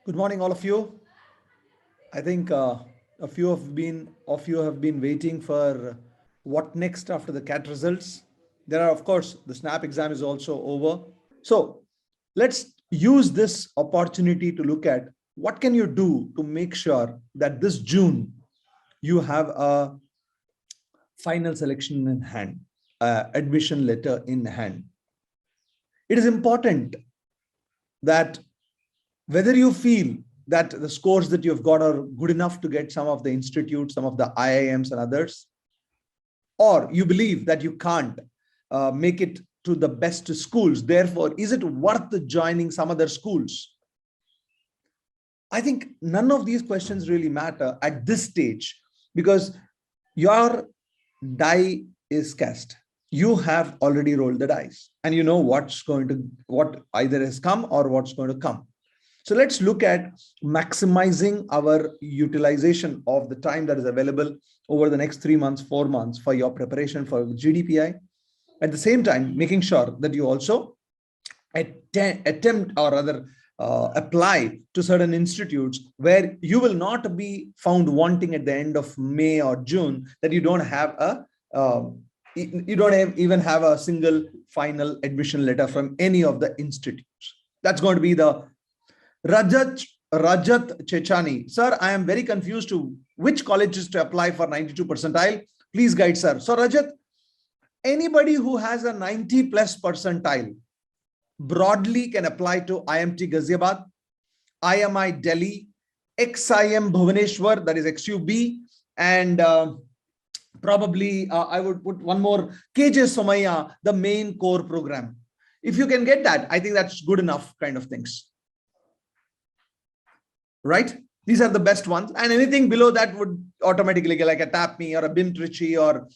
Good morning, all of you. I think a few have been waiting for what next after the CAT results. There are, of course, the SNAP exam is also over. So let's use this opportunity to look at what can you do to make sure that this June you have a final selection in hand, admission letter in hand. It is important that whether you feel that the scores that you've got are good enough to get some of the institutes, some of the IIMs and others, or you believe that you can't make it to the best schools. Therefore, is it worth joining some other schools? I think none of these questions really matter at this stage because your die is cast. You have already rolled the dice and you know what either has come or what's going to come. So let's look at maximizing our utilization of the time that is available over the next 3 months, 4 months for your preparation for GDPI. At the same time, making sure that you also attempt or rather apply to certain institutes where you will not be found wanting at the end of May or June, that you don't have even have a single final admission letter from any of the institutes. That's going to be the Rajat Chechani. Sir, I am very confused to which colleges to apply for 92 percentile. Please guide, sir. So Rajat, anybody who has a 90 plus percentile broadly can apply to IMT Ghaziabad, IMI Delhi, XIM Bhubaneswar, that is XUB, and probably I would put one more, KJ Somaiya, the main core program. If you can get that, I think that's good enough kind of things. Right? These are the best ones. And anything below that would automatically get like a TAP-ME or a BIMTRICHI or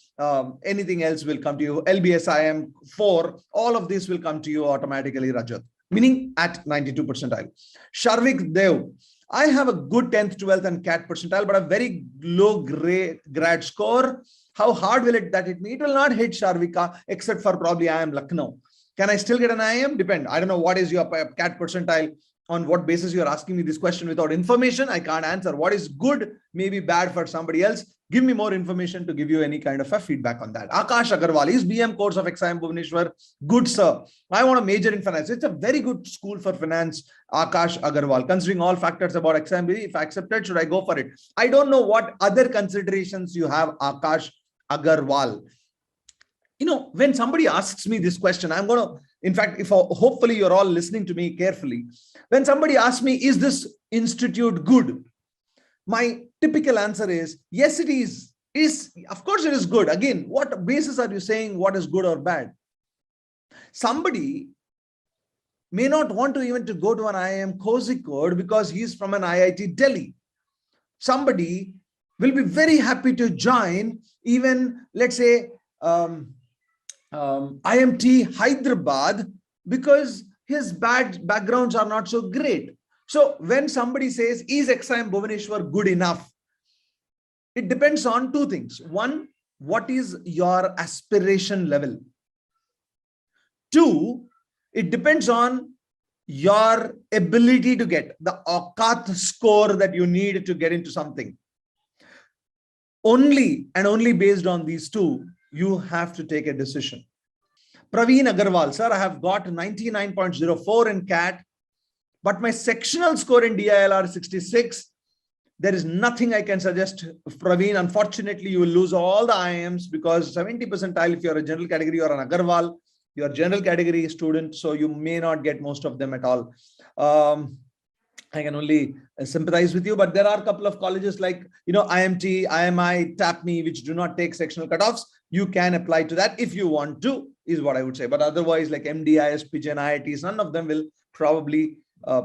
anything else will come to you. LBSIM 4, all of this will come to you automatically, Rajat, meaning at 92 percentile. Sharvik Dev, I have a good 10th, 12th and CAT percentile, but a very low grad score. How hard will it hit me? It will not hit Sharvika, except for probably I am Lucknow. Can I still get an IIM? Depend. I don't know what is your CAT percentile. On what basis you're asking me this question without information, I can't answer. What is good may be bad for somebody else. Give me more information to give you any kind of a feedback on that. Akash Agarwal, is BM course of XIM Bhubaneswar. Good, sir. I want to major in finance. It's a very good school for finance, Akash Agarwal. Considering all factors about XIM, if accepted, should I go for it? I don't know what other considerations you have, Akash Agarwal. You know, when somebody asks me this question, I'm going to, in fact, hopefully you're all listening to me carefully. When somebody asks me, is this institute good? My typical answer is, yes, it is. Of course it is good. Again, what basis are you saying what is good or bad? Somebody may not want to even to go to an IIM Kozhikode because he's from an IIT Delhi. Somebody will be very happy to join even, let's say, IMT Hyderabad because his backgrounds are not so great. So when somebody says, is XIM Bhubaneswar good enough? It depends on two things. One, what is your aspiration level? Two, it depends on your ability to get the Aukat score that you need to get into something. Only and only based on these two, you have to take a decision. Praveen Agarwal, sir, I have got 99.04 in CAT, but my sectional score in DIL are 66. There is nothing I can suggest, Praveen. Unfortunately, you will lose all the IIMs because 70 percentile, if you're a general category or an Agarwal, you're a general category student, so you may not get most of them at all. I can only sympathize with you, but there are a couple of colleges like, IMT, IMI, TAP-ME, which do not take sectional cutoffs. You can apply to that if you want to, is what I would say. But otherwise, like MDI, SPJ, and IITs, none of them will probably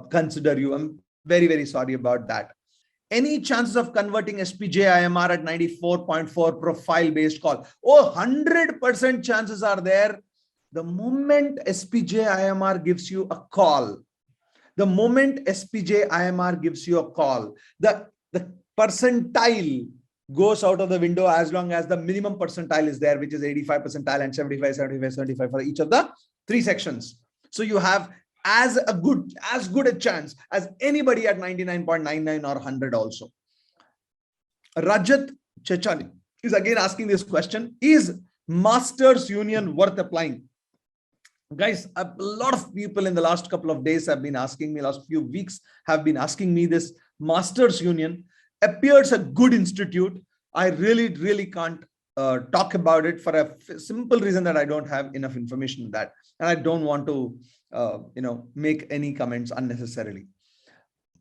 consider you. I'm very, very sorry about that. Any chances of converting SPJ IMR at 94.4 profile-based call? Oh, 100% chances are there. The moment SPJ IMR gives you a call, the moment SPJ IMR gives you a call, the percentile goes out of the window as long as the minimum percentile is there, which is 85 percentile and 75, 75, 75 for each of the 3 sections. So you have as good a chance as anybody at 99.99 or 100 also. Rajat Chechani is again asking this question: is Masters Union worth applying? Guys, a lot of people in the last couple of days have been asking me, last few weeks have been asking me this. Masters Union appears a good institute. I really can't talk about it for a simple reason that I don't have enough information on that. And I don't want to, make any comments unnecessarily.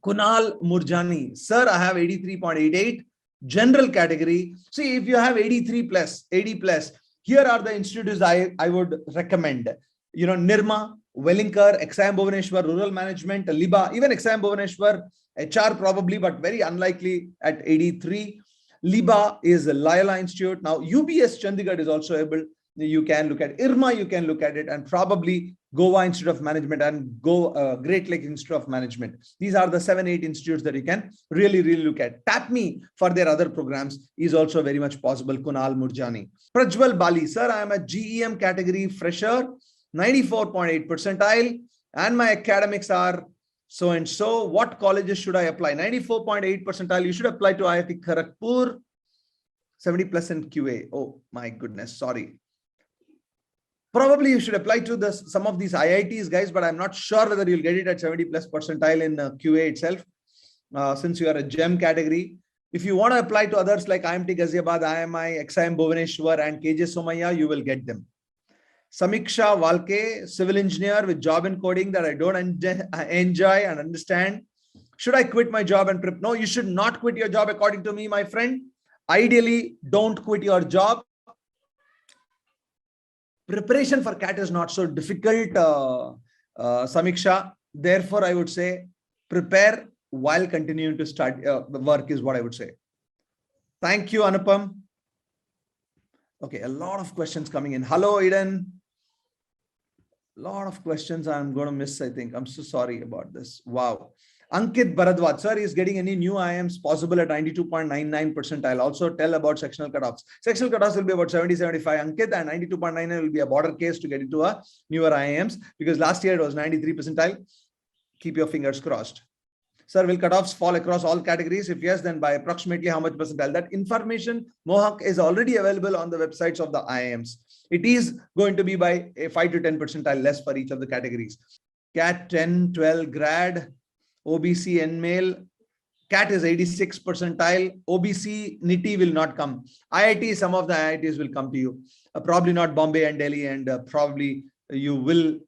Kunal Murjani, sir, I have 83.88, general category. See, if you have 83 plus, 80 plus, here are the institutes I would recommend. Nirma, Wellinkar, Exam Bhuvaneshwar, Rural Management, Liba, even Exam Bhuvaneshwar, HR probably, but very unlikely at 83. Liba is a Layla Institute. Now, UBS Chandigarh is also able. You can look at IRMA, you can look at it, and probably Goa Institute of Management and Great Lakes Institute of Management. These are the 7-8 institutes that you can really look at. Tap me for their other programs is also very much possible. Kunal Murjani. Prajwal Bali, sir, I am a GEM category fresher, 94.8 percentile, and my academics are so and so. What colleges should I apply? 94.8 percentile. You should apply to IIT Kharagpur. 70 plus in QA. Oh my goodness, sorry. Probably you should apply to some of these IITs, guys, but I'm not sure whether you'll get it at 70 plus percentile in QA itself, since you are a GEM category. If you want to apply to others like IMT Ghaziabad, IMI, XIM Bhuvaneshwar, and KJ Somaiya, you will get them. Samiksha Walke, civil engineer with job in coding that I don't enjoy and understand. Should I quit my job and prep? No, you should not quit your job according to me, my friend. Ideally, don't quit your job. Preparation for CAT is not so difficult, Samiksha. Therefore, I would say prepare while continuing to start work is what I would say. Thank you, Anupam. Okay, a lot of questions coming in. Hello, Eden. A lot of questions I'm going to miss, I think. I'm so sorry about this. Wow. Ankit Bharadwaj, sir, is getting any new IIMs possible at 92.99 percentile. Also tell about sectional cutoffs. Sectional cutoffs will be about 70-75, Ankit, and 92.99 will be a border case to get into a newer IIMs, because last year it was 93 percentile. Keep your fingers crossed. Sir, will cutoffs fall across all categories? If yes, then by approximately how much percentile? That information, Mohawk, is already available on the websites of the IIMs. It is going to be by a 5 to 10 percentile less for each of the categories. CAT 10, 12 grad, OBC NMAL, CAT is 86 percentile, OBC NITI will not come. IIT, some of the IITs will come to you. Probably not Bombay and Delhi, and probably you will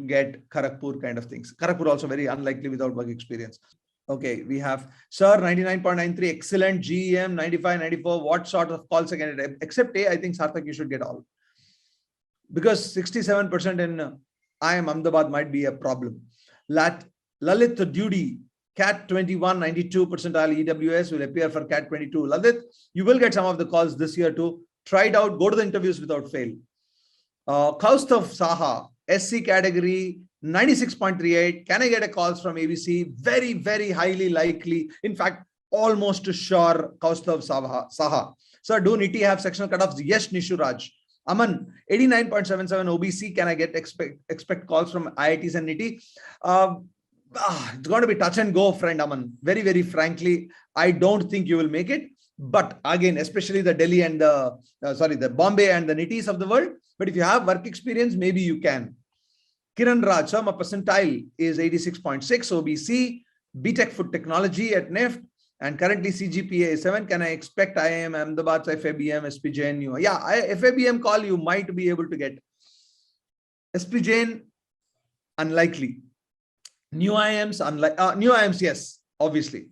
get Kharagpur kind of things. Kharagpur also very unlikely without work experience. Okay, we have, sir, 99.93, excellent, GEM, 95, 94. What sort of calls again? Except A, I think, Sarthak, you should get all. Because 67% in IIM Ahmedabad might be a problem. Lalit Dudi, CAT 21, 92 percentile EWS will appear for CAT 22. Lalit, you will get some of the calls this year too. Try it out, go to the interviews without fail. Kaustav Saha, SC category, 96.38. Can I get a calls from ABC? Very highly likely. In fact, almost sure, Kaustav Saha. Sir, do NITI have sectional cutoffs? Yes, Nishuraj. Aman, 89.77 OBC. Can I get expect calls from IITs and NITI? It's going to be touch and go, friend Aman. Very frankly, I don't think you will make it. But again, especially the Delhi and the Bombay and the NITIs of the world. But if you have work experience, maybe you can. Kiran Raj, sir, my percentile is 86.6 OBC, BTech Food Technology at NIFT, and currently CGPA is 7. Can I expect IIM Ahmedabad's FABM, SP Jain? Yeah, FABM call you might be able to get. SP Jain, unlikely. New IIMs, yes, obviously.